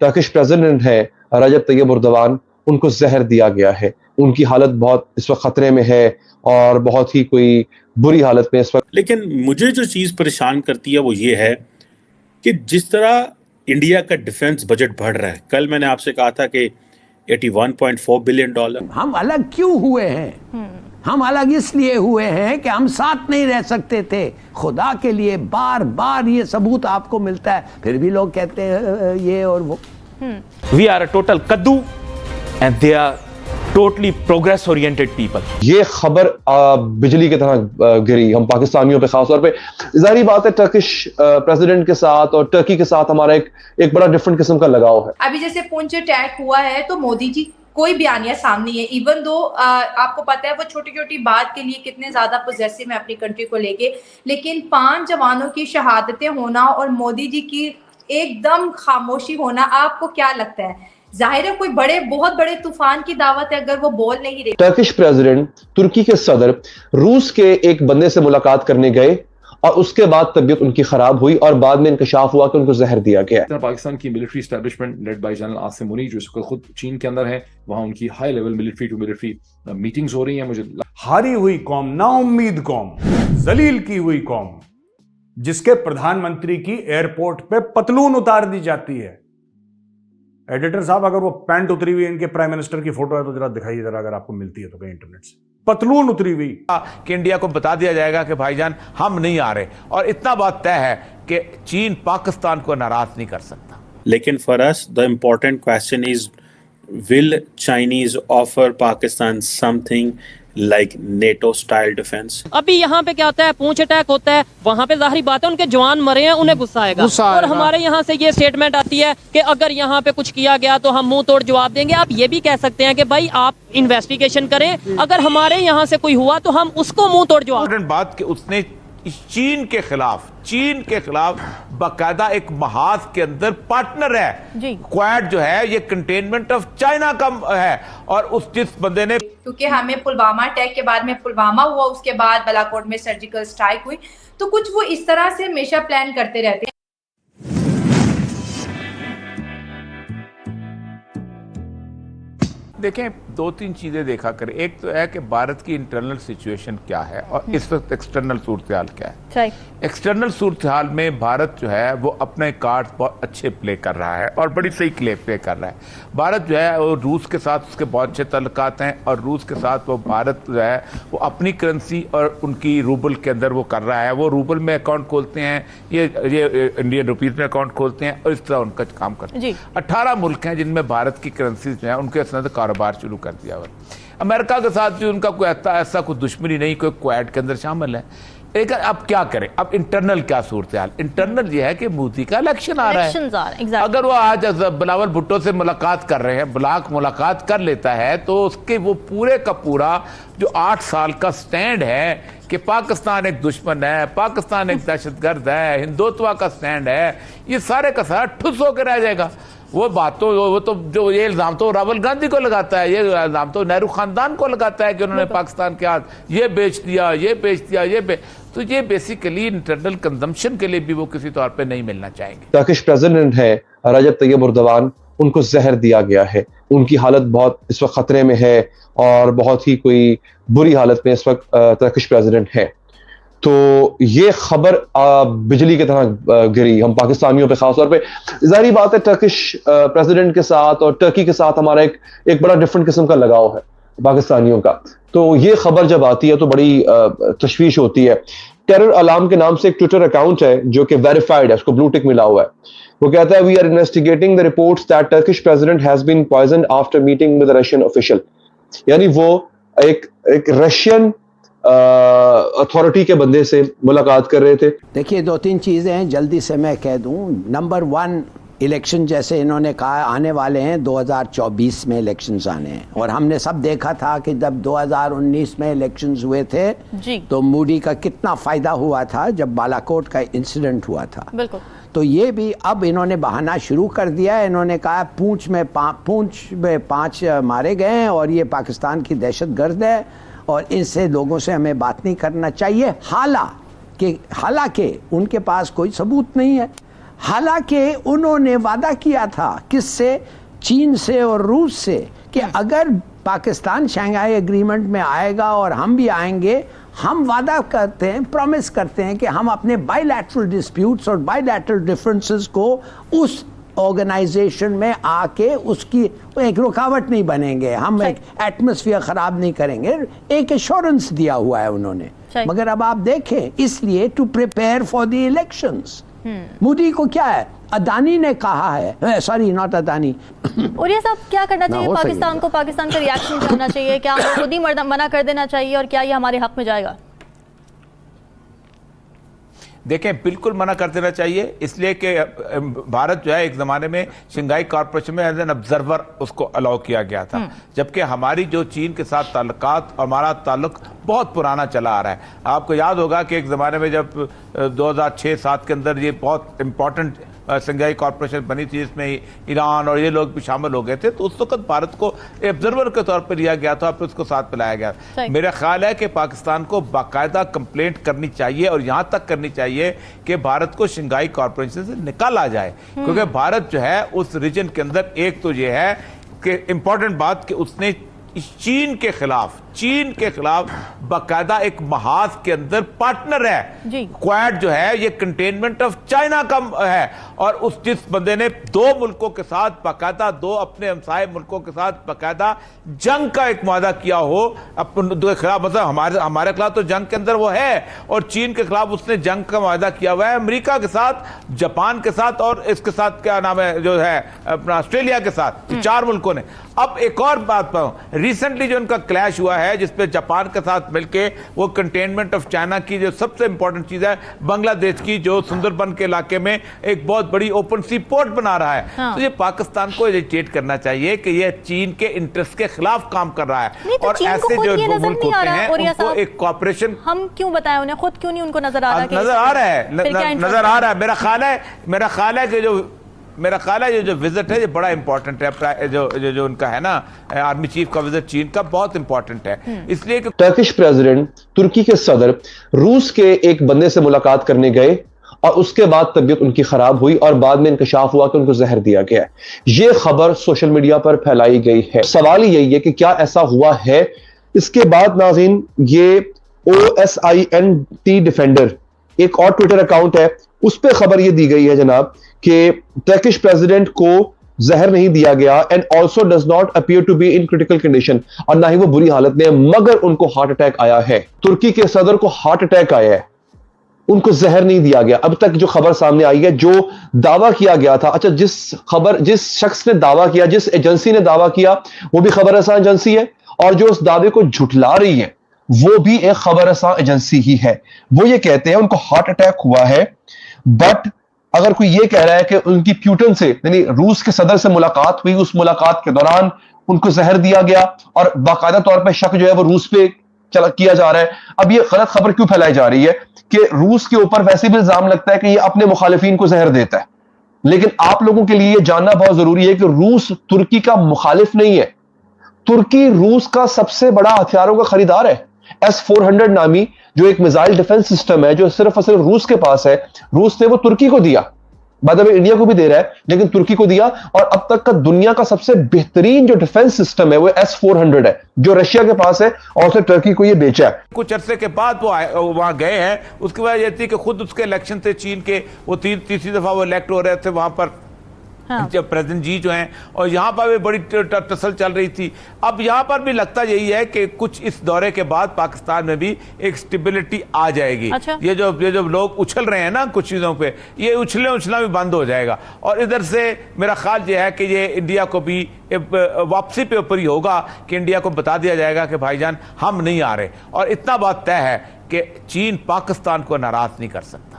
Turkish president है रजब Tayyip Erdogan, उनको जहर दिया गया है। उनकी हालत बहुत इस वक्त खतरे में है और बहुत ही कोई बुरी हालत में इस वक्त। लेकिन मुझे जो चीज़ परेशान करती है वो ये है कि जिस तरह इंडिया का डिफेंस बजट बढ़ रहा है, कल मैंने आपसे कहा था कि $81.4 बिलियन। हम अलग क्यों हुए हैं? हम अलग इसलिए हुए हैं कि हम साथ नहीं रह सकते थे। खुदा के लिए बार बार ये सबूत आपको मिलता है, फिर भी लोग कहते हैं ये और वो। We are a total kaddu and they are totally progress oriented people. ये खबर बिजली की तरह गिरी हम पाकिस्तानियों पे, खास तौर पे। जाहिर बात है टर्किश प्रेसिडेंट के साथ और टर्की के साथ हमारा एक बड़ा डिफरेंट किस्म का लगाव है। अभी जैसे पुंछ अटैक हुआ है तो मोदी जी कोई बयानिया सामने है, इवन दो आपको पता है वो छोटी छोटी बात के लिए कितने ज्यादा पोजेसिव है अपनी कंट्री को लेके, लेकिन 5 जवानों की शहादतें होना और मोदी जी की एकदम खामोशी होना, आपको क्या लगता है? जाहिर है कोई बहुत बड़े तूफान की दावत है अगर वो बोल नहीं रहे। टर्किश प्रेसिडेंट तुर्की के सदर रूस के एक बंदे से मुलाकात करने गए और उसके बाद तबीयत उनकी खराब हुई और बाद में इंकशाफ हुआ कि उनको जहर दिया गया। पाकिस्तान की military establishment led by general Asim Munir, जो इसको खुद चीन के अंदर है, वहां उनकी high level military to military meetings हो रही हैं। मुझे हारी हुई कौम, नाउम्मीद कौम, जलील की हुई कौम, जिसके प्रधानमंत्री की एयरपोर्ट पे पतलून उतार दी जाती है। एडिटर साहब, अगर वो पैंट उतरी हुई इनके प्राइम मिनिस्टर की फोटो है तो जरा दिखाइए, जरा अगर आपको मिलती है तो कहीं इंटरनेट से। पतलून उतरी हुई कि इंडिया को बता दिया जाएगा कि भाईजान हम नहीं आ रहे, और इतना बात तय है कि चीन पाकिस्तान को नाराज नहीं कर सकता। लेकिन for us the important question is, will Chinese offer Pakistan something like NATO style defense? अभी यहाँ पे क्या होता है, पूंछ अटैक होता है, वहाँ पे जाहिर बात है उनके जवान मरे हैं, उन्हें गुस्सा आएगा। और हमारे यहाँ से ये स्टेटमेंट आती है कि अगर यहाँ पे कुछ किया गया तो हम मुंह तोड़ जवाब देंगे। आप ये भी कह सकते हैं कि भाई आप इन्वेस्टिगेशन करें, अगर हमारे यहाँ से कोई हुआ तो हम उसको मुंह तोड़ जवाब। बात कि उसने चीन के खिलाफ बाकायदा एक महाज के अंदर पार्टनर है। क्वाड जो है ये कंटेनमेंट ऑफ चाइना का है, और उस जिस बंदे ने, क्योंकि हमें पुलवामा अटैक के बाद में पुलवामा हुआ, उसके बाद बालाकोट में सर्जिकल स्ट्राइक हुई, तो कुछ वो इस तरह से हमेशा प्लान करते रहते हैं। देखें 2-3 चीजें देखा करें। एक तो है कि भारत की इंटरनल सिचुएशन क्या है और इस वक्त एक्सटर्नल सूरत हाल क्या है। एक्सटर्नल सूरत हाल में भारत जो है वो अपने कार्ड बहुत अच्छे प्ले कर रहा है और बड़ी सही प्ले कर रहा है। भारत जो है वो रूस के साथ उसके बहुत अच्छे तल्लुकात हैं, और रूस के साथ वो भारत जो है वो अपनी करेंसी और उनकी रूबल के अंदर वो कर रहा है। वो रूबल में अकाउंट खोलते हैं, ये इंडियन रुपीज़ में अकाउंट खोलते हैं, और इस तरह उनका काम करते हैं। 18 मुल्क हैं जिनमें भारत की करेंसी जो है उनके साथ कारोबार शुरू कर दिया हुआ। अमेरिका के साथ भी उनका कोई ऐसा कोई दुश्मनी नहीं, कोई क्वाड के अंदर शामिल है। लेकिन अब क्या करें, अब इंटरनल क्या सूरत हाल? इंटरनल ये है कि मोदी का इलेक्शन आ रहा है। अगर वो आज बिलावल भुट्टो से मुलाकात कर रहे हैं, ब्लॉक मुलाकात कर लेता है, तो उसके वो पूरे का पूरा जो 8 साल का स्टैंड है कि पाकिस्तान एक दुश्मन है, पाकिस्तान एक दहशतगर्द है, हिंदुत्व का स्टैंड है, ये सारे का सारा ठुस होकर रह जाएगा। वो बात तो वो तो जो ये इल्ज़ाम तो राहुल गांधी को लगाता है, ये इल्ज़ाम तो नेहरू खानदान को लगाता है कि उन्होंने पाकिस्तान के हाथ ये बेच दिया, तो ये बेसिकली इंटरनल कंजम्पशन के लिए भी वो किसी तौर पे नहीं मिलना चाहेंगे। टर्किश प्रेसिडेंट है रजब तैयब एर्दोगान, उनको जहर दिया गया है। उनकी हालत बहुत इस वक्त खतरे में है और बहुत ही कोई बुरी हालत में इस वक्त टर्किश प्रेसिडेंट है। तो ये खबर बिजली की तरह गिरी हम पाकिस्तानियों पे, खास तौर पे। जाहिर बात है टर्किश प्रेसिडेंट के साथ और टर्की के साथ हमारा एक बड़ा डिफरेंट किस्म का लगाव है पाकिस्तानियों का। तो ये खबर जब आती है तो बड़ी तशवीश होती है। टेरर अलार्म के नाम से एक ट्विटर अकाउंट है जो कि वेरीफाइड है, उसको ब्लू टिक मिला हुआ है। वो कहता है, we are investigating the reports that Turkish president has been poisoned after meeting with Russian official. यानी वो एक रशियन अथॉरिटी के बंदे से मुलाकात कर रहे थे। देखिए 2-3 चीज़ें हैं, जल्दी से मैं कह दूं। नंबर 1, इलेक्शन जैसे इन्होंने कहा आने वाले हैं, 2024 में इलेक्शंस आने हैं, और हमने सब देखा था कि जब 2019 में इलेक्शंस हुए थे तो मोदी का कितना फ़ायदा हुआ था जब बालाकोट का इंसिडेंट हुआ था। बिल्कुल। तो ये भी अब इन्होंने बहाना शुरू कर दिया है। इन्होंने कहा पूंछ में 5 मारे गए हैं और ये पाकिस्तान की दहशतगर्द है और इनसे लोगों से हमें बात नहीं करना चाहिए। हालांकि उनके पास कोई सबूत नहीं है, हालांकि उन्होंने वादा किया था किससे, चीन से और रूस से, कि अगर पाकिस्तान शंघाई एग्रीमेंट में आएगा और हम भी आएंगे, हम वादा करते हैं, प्रॉमिस करते हैं कि हम अपने बायलैटरल डिस्प्यूट्स और बायलैटरल डिफरेंसेस को उस ऑर्गेनाइजेशन में आके उसकी एक रुकावट नहीं बनेंगे, हम एक एटमॉस्फेयर खराब नहीं करेंगे, एक एश्योरेंस दिया हुआ है उन्होंने। मगर अब आप देखें, इसलिए to prepare for the elections, Modi को क्या है, अदानी ने कहा है, सॉरी नॉट अदानी, और ये सब क्या करना चाहिए पाकिस्तान को, पाकिस्तान का रिएक्शन जानना चाहिए, क्या हमें खुद ही मना कर देना चाहिए और क्या ये हमारे हक में जाएगा? देखें, बिल्कुल मना कर देना चाहिए, इसलिए कि भारत जो है एक ज़माने में शंघाई कॉर्पोरेशन में एज एन ऑब्जर्वर उसको अलाउ किया गया था, जबकि हमारी जो चीन के साथ ताल्लुकात और हमारा ताल्लुक बहुत पुराना चला आ रहा है। आपको याद होगा कि एक ज़माने में जब 2006-07 के अंदर ये बहुत इम्पोर्टेंट शंघाई कॉर्पोरेशन बनी थी, जिसमें ईरान और ये लोग भी शामिल हो गए थे, तो उस वक्त भारत को ऑब्जर्वर के तौर पर लिया गया था, फिर उसको साथ मिलाया गया। मेरा ख्याल है कि पाकिस्तान को बाकायदा कंप्लेंट करनी चाहिए और यहाँ तक करनी चाहिए कि भारत को शंघाई कॉर्पोरेशन से निकाला जाए, क्योंकि भारत जो है उस रीजन के अंदर, एक तो ये है कि इंपॉर्टेंट बात कि उसने चीन के खिलाफ बाकायदा एक महाज के अंदर पार्टनर है। क्वाड जो है ये कंटेनमेंट ऑफ चाइना का है, और उस जिस बंदे ने दो मुल्कों के साथ बाकायदा, दो अपने हमसाये मुल्कों के साथ बाकायदा जंग का एक वादा किया हो अपने खिलाफ, मतलब हमारे खिलाफ तो जंग के अंदर वो है, और चीन के खिलाफ उसने जंग का वादा किया हुआ है, अमेरिका के साथ, जापान के साथ और इसके साथ क्या नाम है जो है अपना ऑस्ट्रेलिया के साथ, 4 मुल्कों ने। अब एक और बात रिसेंटली जो उनका क्लैश हुआ है, जिसपे जापान के साथ मिलके वो कंटेनमेंट ऑफ चाइना की जो सबसे इंपॉर्टेंट चीज है, बांग्लादेश की जो सुंदरबन के इलाके में एक बहुत बड़ी ओपन सी पोर्ट बना रहा है, तो ये पाकिस्तान को एजिटेट करना चाहिए कि ये चीन के इंटरेस्ट के खिलाफ काम कर रहा है, और ऐसे जो मुल्क होते हैं उनको एक कॉपरेशन, हम क्यों बताएं उन्हें, खुद क्यों नहीं उनको नजर आ रहा है? नजर आ रहा है। मेरा ख्याल है कि जो विजिट है ये बड़ा इंपॉर्टेंट है, जो उनका है ना आर्मी चीफ का विजिट चीन का बहुत इंपॉर्टेंट है, इसलिए कि टर्किश प्रेसिडेंट, तुर्की के सदर रूस के एक बंदे से मुलाकात करने गए और उसके बाद तबीयत उनकी खराब हुई और बाद में इंकशाफ हुआ कि उनको जहर दिया गया है। ये खबर सोशल मीडिया पर फैलाई गई है। सवाल यही है कि क्या ऐसा हुआ है। इसके बाद नाज़रीन, ये OSINT डिफेंडर एक और ट्विटर अकाउंट है, उस पर खबर ये दी गई है जनाब कि टर्किश प्रेसिडेंट को जहर नहीं दिया गया and also does not appear to be in critical condition, और ना ही वो बुरी हालत में, मगर उनको हार्ट अटैक आया है। तुर्की के सदर को हार्ट अटैक आया है, उनको जहर नहीं दिया गया। अब तक जो खबर सामने आई है, जो दावा किया गया था, अच्छा जिस शख्स ने दावा किया, जिस एजेंसी ने दावा किया, वो भी खबर रसां एजेंसी है, और जो उस दावे को झुठला रही है वो भी एक खबर रसां एजेंसी ही है। वो ये कहते हैं उनको हार्ट अटैक हुआ है, बट अगर कोई ये कह रहा है कि उनकी प्यूटन से यानी रूस के सदर से मुलाकात हुई, उस मुलाकात के दौरान उनको जहर दिया गया और बाकायदा तौर पर शक जो है वो रूस पे किया जा रहा है। अब ये गलत खबर क्यों फैलाई जा रही है कि रूस के ऊपर वैसे भी इल्जाम लगता है कि ये अपने मुखालिफिन को जहर देता है, लेकिन आप लोगों के लिए ये जानना बहुत जरूरी है कि रूस तुर्की का मुखालिफ नहीं है। तुर्की रूस का सबसे बड़ा हथियारों का खरीदार है। S-400 नामी जो एक मिसाइल डिफेंस सिस्टम है जो सिर्फ और सिर्फ रूस के पास है, रूस ने वो तुर्की को दिया, बाद में इंडिया को भी दे रहा है, लेकिन तुर्की को दिया। और अब तक का दुनिया का सबसे बेहतरीन जो डिफेंस सिस्टम है वो S-400 है जो रशिया के पास है, और उसने तुर्की को ये बेचा है। कुछ अरसे के बाद वो वहां गए हैं, उसकी वजह यह थी कि खुद उसके इलेक्शन थे चीन के, वो तीसरी दफा वो इलेक्ट हो रहे थे वहां पर, जब प्रेसिडेंट जी जो हैं, और यहाँ पर भी बड़ी टसल चल रही थी। अब यहाँ पर भी लगता यही है कि कुछ इस दौरे के बाद पाकिस्तान में भी एक स्टेबिलिटी आ जाएगी। अच्छा। ये जो लोग उछल रहे हैं ना कुछ चीज़ों पे, ये उछलना भी बंद हो जाएगा, और इधर से मेरा ख्याल ये है कि ये इंडिया को भी वापसी पे ऊपर ही होगा कि इंडिया को बता दिया जाएगा कि भाईजान हम नहीं आ रहे, और इतना बात तय है कि चीन पाकिस्तान को नाराज नहीं कर सकता।